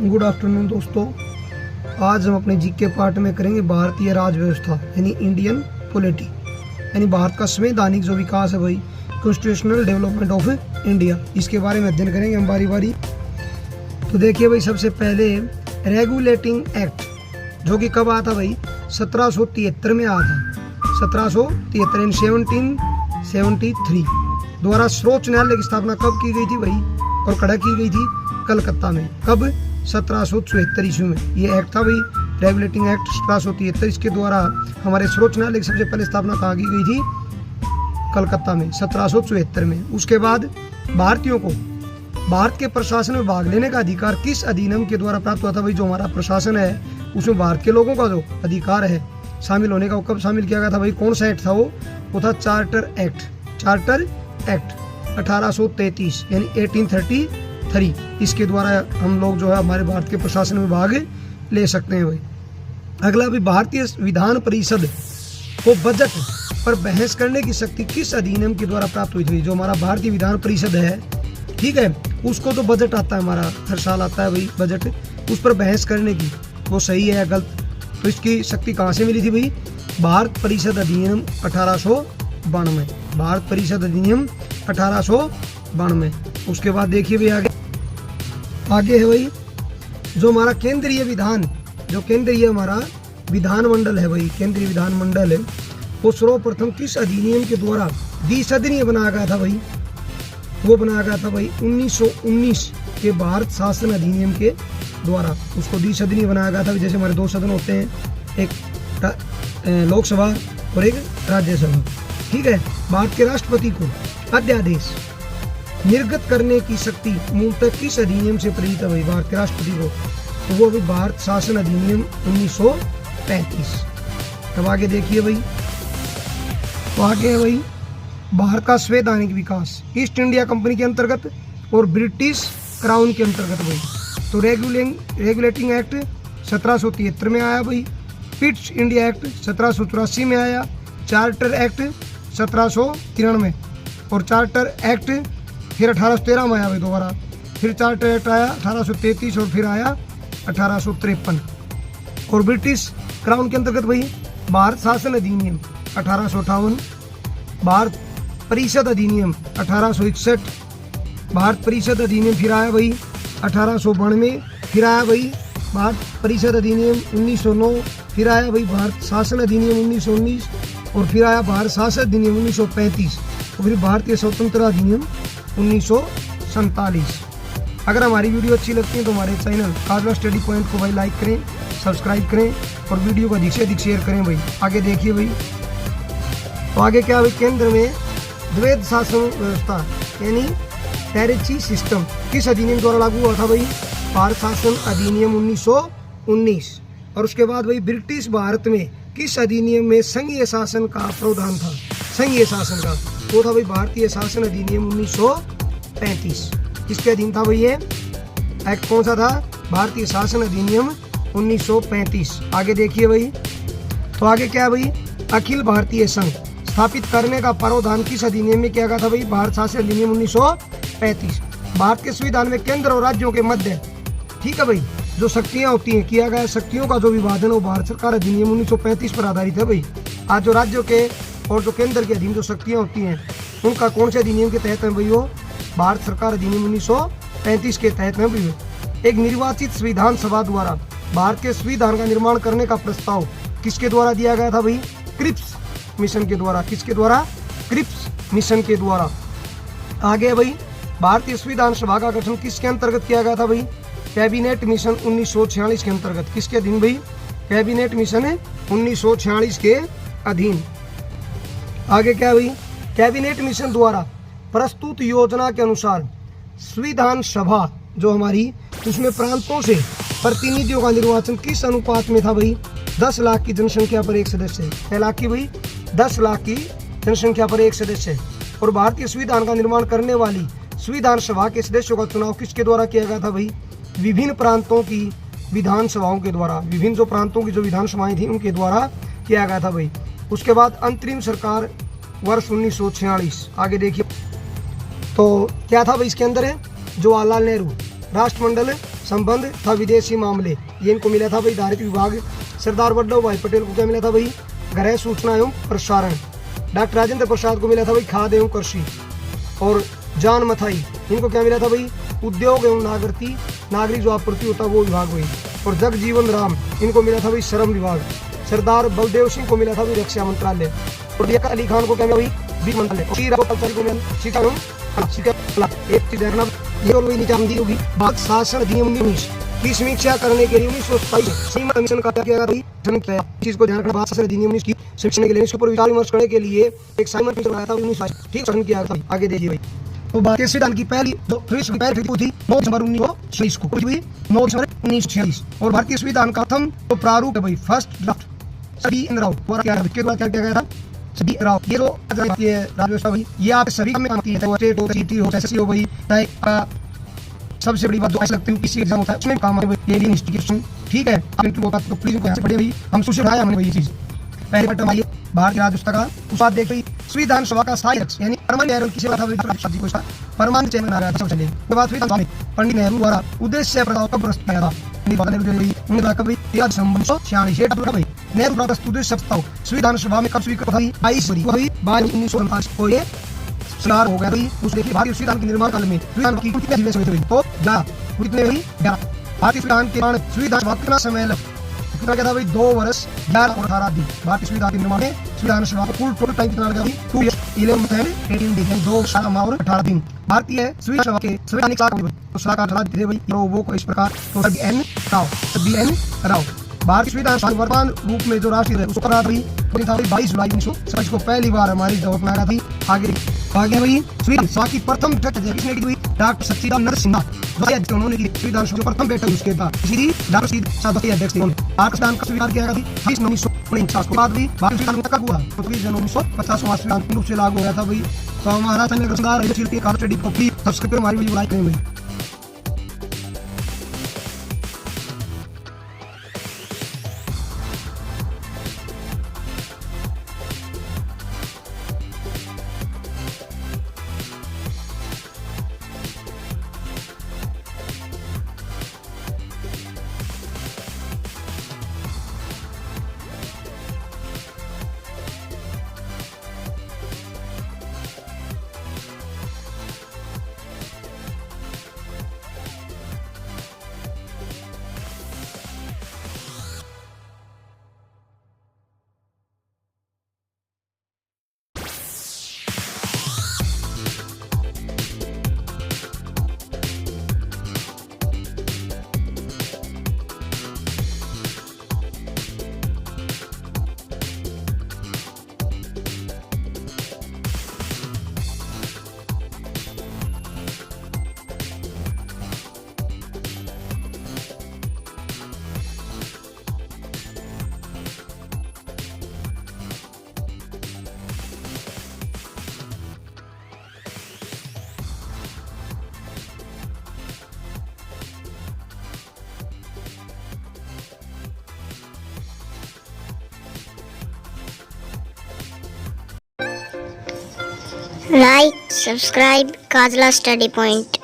Good afternoon दोस्तों। आज हम अपने जीके पार्ट में करेंगे भारतीय राज व्यवस्था यानी इंडियन पॉलिटी, यानी भारत का संवैधानिक जो विकास है भाई, कॉन्स्टिट्यूशनल डेवलपमेंट ऑफ इंडिया, इसके बारे में अध्ययन करेंगे हम बारी बारी। तो देखिए भाई, सबसे पहले रेगुलेटिंग एक्ट जो कि कब आया था भाई, 1773 में आया था। 1773 1773 द्वारा सर्वोच्च न्यायालय की स्थापना कब की गई थी भाई, और कड़ा की गई थी कलकत्ता में। कब? 1774 ईस्वी में ये एक्ट था भाई, रेगुलेटिंग एक्ट 1773। इसके द्वारा हमारे सर्वोच्च न्यायालय की सबसे पहले स्थापना कहाँ की गई थी? कलकत्ता में 1774 में। उसके बाद भारतीयों को भारत के प्रशासन में भाग लेने का अधिकार किस अधिनियम के द्वारा प्राप्त हुआ था भाई? जो हमारा प्रशासन है उसमें भारत के लोगों का जो अधिकार है शामिल होने का, वो कब शामिल किया गया था भाई? कौन सा एक्ट था वो था चार्टर एक्ट। चार्टर एक्ट 1833 यानी 1833। इसके द्वारा हम लोग जो है हमारे भारत के प्रशासन में भाग ले सकते हैं भाई। अगला भी, भारतीय विधान परिषद को बजट पर बहस करने की शक्ति किस अधिनियम के द्वारा प्राप्त हुई थी? जो हमारा भारतीय विधान परिषद है, ठीक है, उसको तो बजट आता है, हमारा हर साल आता है भाई बजट, उस पर बहस करने की वो सही है या गलत, तो इसकी शक्ति कहाँ से मिली थी भाई? भारत परिषद अधिनियम 1892। भारत परिषद अधिनियम 1892। उसके बाद देखिए भाई आगे है भाई, जो हमारा केंद्रीय विधान, जो केंद्रीय हमारा विधानमंडल है भाई, केंद्रीय विधानमंडल है, वो सर्वप्रथम किस अधिनियम के द्वारा द्विसदनीय बनाया गया था भाई? वो बनाया गया था भाई 1919 के भारत शासन अधिनियम के द्वारा, उसको द्विसदनीय बनाया गया था। जैसे हमारे दो सदन होते हैं, एक लोकसभा और एक राज्यसभा, ठीक है। भारत के राष्ट्रपति को अध्यादेश निर्गत करने की शक्ति मूलतः किस अधिनियम से प्रेरित है भाई? भारत के राष्ट्रपति को, तो वो भी भारत शासन अधिनियम 1935। तब आगे देखिए भाई, तो आगे है भाई भारत का संवैधानिक विकास ईस्ट इंडिया कंपनी के अंतर्गत और ब्रिटिश क्राउन के अंतर्गत भाई। तो रेगुलेटिंग एक्ट 1773 में आया भाई, पिट्स इंडिया एक्ट 1784 में आया, चार्टर एक्ट 1793 और चार्टर एक्ट फिर 1813 में आया भाई दोबारा, फिर चार्टर एक्ट आया 1833 और फिर आया 1853। और ब्रिटिश क्राउन के अंतर्गत भाई भारत शासन अधिनियम 1858, भारत परिषद अधिनियम 1861, भारत परिषद अधिनियम फिर आया भाई 1892, फिर आया भाई भारत परिषद अधिनियम 1909, फिर आया भाई भारत शासन अधिनियम 1919 और फिर आया भारत शासन अधिनियम 1935 और फिर भारतीय स्वतंत्रता अधिनियम 1947। अगर हमारी वीडियो अच्छी लगती है तो हमारे चैनल काजला स्टडी पॉइंट को भाई लाइक करें, सब्सक्राइब करें और वीडियो को अधिक से अधिक शेयर करें भाई। आगे देखिए भाई, तो आगे क्या भाई, केंद्र में द्वैध शासन व्यवस्था यानी टेरिटरी सिस्टम किस अधिनियम द्वारा लागू हुआ था भाई? भारत शासन अधिनियम 1919। और उसके बाद भाई ब्रिटिश भारत में किस अधिनियम में संघीय शासन का प्रावधान था? संघीय शासन का वो था भाई भारतीय शासन अधिनियम 1935। किसके अधीन था भाई ये एक्ट? कौन सा था? भारतीय शासन अधिनियम 1935। आगे देखिए भाई, तो आगे क्या है भाई, अखिल भारतीय संघ स्थापित करने का प्रावधान किस अधिनियम में किया गया था भाई? भारत शासन अधिनियम 1935। भारत के संविधान में केंद्र और राज्यों के मध्य, ठीक है भाई, जो शक्तियां होती हैं, किया गया शक्तियों का जो विभाजन वो भारत सरकार अधिनियम 1935 पर आधारित है भाई। आज जो राज्यों के और जो केंद्र के अधीन जो शक्तियां होती हैं उनका कौन से अधिनियम के तहत है भाई? वो भारत सरकार अधिनियम 1935 के तहत है भाई। एक निर्वाचित विधानसभा द्वारा भारत के संविधान का निर्माण करने का प्रस्ताव किसके द्वारा दिया गया था भाई? क्रिप्स मिशन के द्वारा। किसके द्वारा? क्रिप्स मिशन के द्वारा। आगे भाई, भारतीय संविधान सभा का गठन किसके अंतर्गत किया गया था भाई? कैबिनेट मिशन 1946 के अंतर्गत। किसके अधीन भाई? कैबिनेट मिशन 1946 के अधीन। आगे क्या भाई, कैबिनेट मिशन द्वारा प्रस्तुत योजना के अनुसार संविधान सभा जो हमारी, उसमें प्रांतों से प्रतिनिधियों का निर्वाचन किस अनुपात में था भाई? 10 लाख की जनसंख्या पर एक सदस्य। 6 लाख की भाई, 10 लाख की जनसंख्या पर एक सदस्य। और भारतीय संविधान का निर्माण करने वाली संविधान सभा के सदस्यों का चुनाव किसके द्वारा किया गया था भाई? विभिन्न प्रांतों की विधानसभाओं के द्वारा, विभिन्न जो प्रांतों की जो विधानसभाएं थी उनके द्वारा किया गया था भाई। उसके बाद अंतरिम सरकार वर्ष 1946। आगे देखिए, तो क्या था भाई इसके अंदर है? जवाहरलाल नेहरू राष्ट्रमंडल संबंध था विदेशी मामले, ये इनको मिला था भाई धारित विभाग। सरदार वल्लभ भाई पटेल को क्या मिला था भाई, गृह सूचना एवं प्रसारण। डॉक्टर राजेंद्र प्रसाद को मिला था भाई खाद्य एवं कृषि। और जॉन मथाई, इनको क्या मिला था भाई, उद्योग एवं नागरिक जो आपूर्ति होता है वो विभाग भाई। और जगजीवन राम, इनको मिला था भाई श्रम विभाग। सरदार बलदेव सिंह को मिला था भाई रक्षा मंत्रालय। और अली खान को क्या मिला भाई, वित्त मंत्रालय। एक चीज देखना, ये नीचे दी होगी भारत शासन अधिनियम 19 की समीक्षा करने के लिए 1927 सीमा कमीशन का क्या किया गया, चीज को ध्यान रखना। भारत शासन अधिनियम 19 की समीक्षा के लिए, इसके ऊपर विचार विमर्श करने के लिए एक साइमन कमीशन बनाया था 1927, ठीक गठन किया गया। आगे देखिए भाई, तो भारतीय संविधान की पहली थी 9 दिसंबर 1946 को, 9 दिसंबर 1946। और भारतीय संविधान का प्रथम तो प्रारूप है भाई, फर्स्ट ड्राफ्ट सभी राव द्वारा क्या गया था, सभी राव। ये जो राजव्यवस्था भाई, ये आप सभी में आती है, स्टेट हो, सिटी हो, एसएससी हो भाई, सबसे बड़ी बात जो ऐसा लगती है किसी एग्जाम होता है उसमें काम है एलियन इंस्टीट्यूशन, ठीक है। आप इंटरव्यू होता तो प्लीज यहाँ से पढ़िए भाई, हम सोच रहा है हमने ये चीज। पहले बटन आइए भारतीय राजव्यवस्था का, उस बात देख भाई संविधान सभा का स्थायी अध्यक्ष यानी परमानेंट नेहरू की सेवा था को परमानेंट चेयरमैन आ गया था। चलिए उसके बाद संविधान पंडित नेहरू द्वारा उद्देश्य प्रस्ताव कब प्रस्तुत किया था, नेहरू द्वारा प्रस्तुत प्रस्ताव संविधान सभा में कब स्वीकृत हुई, 22 फरवरी 1949 को ये सुधार हो गया भाई। उस देखिए भारतीय संविधान के निर्माण काल में संविधान की कितने अधिवेशन हुए तो 11, कितने हुई 11। भारतीय संविधान के निर्माण संविधान सभा कितना समय लगा, कितना क्या था भाई, 2 वर्ष 11 और 18 दिन। भारतीय संविधान के निर्माण में संविधान सभा का कुल टोटल टाइम कितना लगा भाई, 2 years 11 and 18 days, 2 साल और 18 दिन। भारतीय संविधान सभा के संवैधानिक सलाहकार थे भाई वो को इस प्रकार, तो BN राव। भारतीय संविधान सभा वर्तमान रूप में जो राष्ट्रीय उसका था भाई 22 जुलाई 1927 को पहली बार हमारी दौड़ में आया थी। आगे भाई संविधान सभा की प्रथम बैठक किसने की हुई, डॉक्टर सच्चिदानंद सिन्हा उन्होंने की संविधान सभा प्रथम बैठक उसके बाद डॉक्टर अध्यक्ष थे। पाकिस्तान का संविधान किया गया थी 23 नवंबर 1949 के बाद भी भारतीय संविधान कब हुआ, 23 जनवरी 1950 संविधान रूप से लागू हो गया था भाई। तो हमारा सब्सक्राइब करें, हमारी वीडियो लाइक करें भाई। Like, subscribe Kajla Study Point.